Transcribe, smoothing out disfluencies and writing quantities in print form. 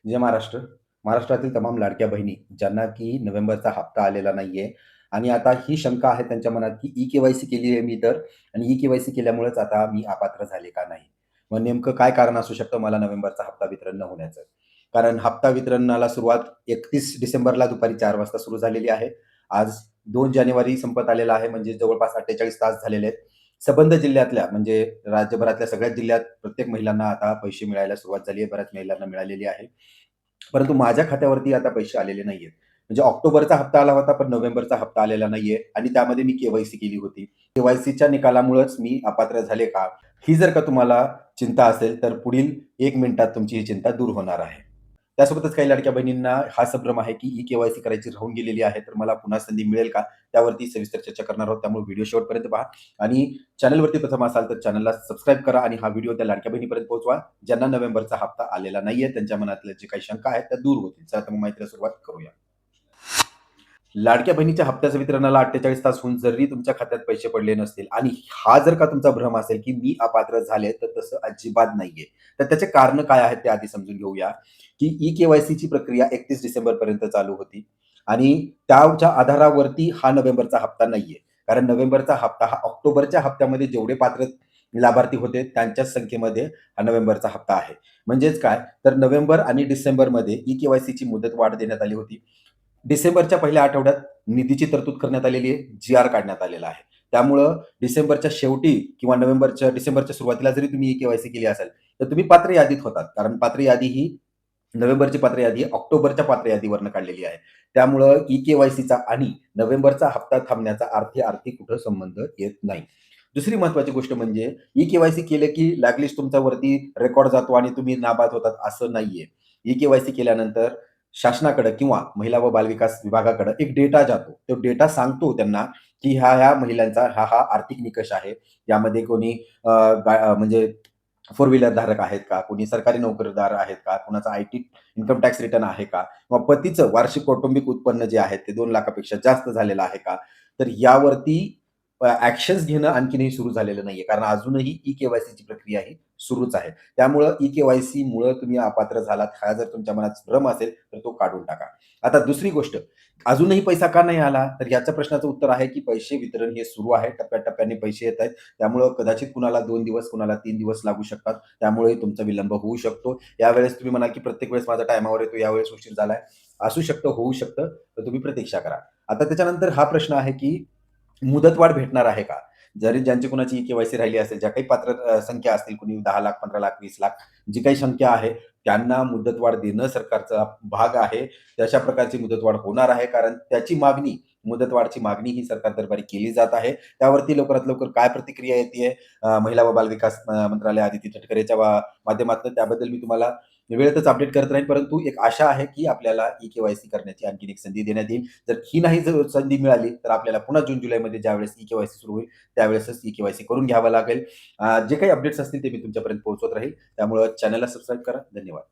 जय महाराष्ट्र. महाराष्ट्रातील तमाम लाडक्या बहिणी ज्यांना की नोव्हेंबरचा हप्ता आलेला नाहीये आणि आता ही शंका आहे त्यांच्या मनात, की ई-के-वाय-सी केली आहे मी तर आणि ई-के-वाय-सी केल्यामुळेच आता मी अपात्र झाले का नाही? मग नेमकं काय कारण असू शकतं मला नोव्हेंबरचा हप्ता वितरण न होण्याचं? कारण हप्ता वितरणाला सुरुवात 31 डिसेंबरला दुपारी 4 वाजता सुरू झालेली आहे. आज 2 जानेवारी संपत आलेला आहे, म्हणजे जवळपास 48 तास झालेले आहेत. संबंध जिल्ह्यातल्या म्हणजे राज्यभरातल्या सगळ्याच जिल्ह्यात प्रत्येक महिलांना आता पैसे मिळायला सुरुवात झाली आहे. बऱ्याच महिलांना मिळालेली आहे. परंतु माझ्या खात्यावरती आता पैसे आलेले नाहीयेत. म्हणजे ऑक्टोबरचा हप्ता आला होता, पण नोव्हेंबरचा हप्ता आलेला नाहीये आणि त्यामध्ये मी के-वाय-सी केली होती. के-वाय-सीच्या निकालामुळेच मी अपात्र झाले का? ही जर का तुम्हाला चिंता असेल, तर पुढील 1 मिनिटात तुमची ही चिंता दूर होणार आहे. त्यासोबतच काही लाडक्या बहिणींना हा संभ्रम आहे, की ई-के-वाय-सी करायची राहून गेलेली आहे, तर मला पुन्हा संधी मिळेल का? त्यावरती सविस्तर चर्चा करणार आहोत. त्यामुळे व्हिडिओ शेवटपर्यंत पहा आणि चॅनलवरती प्रथम असाल, तर चॅनलला सबस्क्राईब करा आणि हा व्हिडिओ त्या लाडक्या बहिणीपर्यंत पोहोचवा, ज्यांना नोव्हेंबरचा हप्ता आलेला नाहीये. त्यांच्या मनातल्या जे काही शंका आहेत, त्या दूर होतील. चला तर मग माहितीला सुरुवात करूया. लाडक्या बहिणीच्या हप्त्याच्या वितरणाला 48 तास होऊन जरी तुमच्या खात्यात पैसे पडले नसतील आणि हा जर का तुमचा भ्रम असेल, की मी अपात्र झाले, तर तसं अजिबात नाहीये. तर त्याचे कारणं काय आहेत ते आधी समजून घेऊया, की ई-के-वाय-सीची प्रक्रिया 31 डिसेंबरपर्यंत चालू होती आणि त्याच्या आधारावरती हा नोव्हेंबरचा हप्ता नाहीये. कारण नोव्हेंबरचा हप्ता हा ऑक्टोबरच्या हप्त्यामध्ये जेवढे पात्र लाभार्थी होते त्यांच्याच संख्येमध्ये हा नोव्हेंबरचा हप्ता आहे. म्हणजेच काय, तर नोव्हेंबर आणि डिसेंबरमध्ये ई-के-वाय-सीची मुदत वाढ देण्यात आली होती. डिसेंबरच्या पहिल्या आठवड्यात निधीची तरतूद करण्यात आलेली आहे. जी-आर काढण्यात आलेला आहे. त्यामुळं डिसेंबरच्या शेवटी किंवा डिसेंबरच्या सुरुवातीला जरी तुम्ही ई-के-वाय-सी केली असेल, तर तुम्ही पात्र यादीत होतात. कारण पात्र यादी ही नोव्हेंबरची पात्र यादी ऑक्टोबरच्या पात्र यादीवरनं काढलेली आहे. त्यामुळं ई-के-वाय-सीचा आणि नोव्हेंबरचा हप्ता थांबण्याचा अर्थी-अर्थी कुठं संबंध येत नाही. दुसरी महत्त्वाची गोष्ट म्हणजे ई-के-वाय-सी केलं की लागलीच तुमचा वरती रेकॉर्ड जातो आणि तुम्ही नाबाद होतात असं नाहीये. ई-के-वाय-सी केल्यानंतर शासनाकडे किंवा महिला व बालविकास विभागाकडे एक डेटा जातो. तो डेटा सांगतो त्यांना, की ह्या-ह्या महिलांचा हा-हा आर्थिक निकष आहे. यामध्ये कोणी म्हणजे फोर व्हीलर धारक आहेत का? कोणी सरकारी नोकरदार आहेत का? कुणाचा आय-टी इन्कम टॅक्स रिटर्न आहे का? किंवा पतीचं वार्षिक कौटुंबिक उत्पन्न जे आहे ते 2 लाखापेक्षा जास्त झालेलं आहे का? तर यावरती ॲक्शन्स घेणं आणखीनही सुरू झालेलं नाहीये. कारण अजूनही ई-के-वाय-सीची प्रक्रिया ही सुरूच आहे. त्यामुळं ई-के-वाय-सीमुळं तुम्ही अपात्र झालात, हा जर तुमच्या मनात भ्रम असेल, तर तो काढून टाका. आता दुसरी गोष्ट, अजूनही पैसा का नाही आला? तर याच्या प्रश्नाचं उत्तर आहे, की पैसे वितरण हे सुरू आहे. टप्प्याटप्प्याने पैसे येतायत. त्यामुळं कदाचित कुणाला 2 दिवस, कुणाला 3 दिवस लागू शकतात. त्यामुळे तुमचा विलंब होऊ शकतो. यावेळेस तुम्ही म्हणाल, की प्रत्येक वेळेस माझा टायमावर येतो, यावेळेस उशीर झालाय. असू शकतं, होऊ शकतं. तर तुम्ही प्रतीक्षा करा. आता त्याच्यानंतर हा प्रश्न आहे, की मुदतवाढ भेटणार आहे का? जरी ज्यांची कुणाची के-वाय-सी राहिली असेल, ज्या काही पात्र संख्या असतील, कुणी 10,00,000, 15,00,000, 20,00,000 जी काही संख्या आहे, त्यांना मुदतवाढ देणं सरकारचा भाग आहे. तशा प्रकारची मुदतवाढ होणार आहे. कारण त्याची मागणी, मुदतवाढची मागणी ही सरकार दरबारी केली जात आहे. त्यावरती लवकरात लवकर काय प्रतिक्रिया येतीये महिला व बालविकास मंत्रालय आदिती तटकरेच्या माध्यमातून त्याबद्दल मी तुम्हाला वेळेतच अपडेट करत राहीन. परंतु एक आशा आहे, की आपल्याला ई-के-वाय-सी करण्याची आणखीन एक संधी देण्यात येईल. जर ही नाही जर संधी मिळाली, तर आपल्याला पुन्हा जून-जुलैमध्ये ज्यावेळेस ई-के-वाय-सी सुरू होईल, त्यावेळेसच ई-के-वाय-सी करून घ्यावं लागेल. जे काही अपडेट्स असतील ते मी तुमच्यापर्यंत पोहोचवत राहील. त्यामुळं चॅनलला सबस्क्राईब करा. धन्यवाद.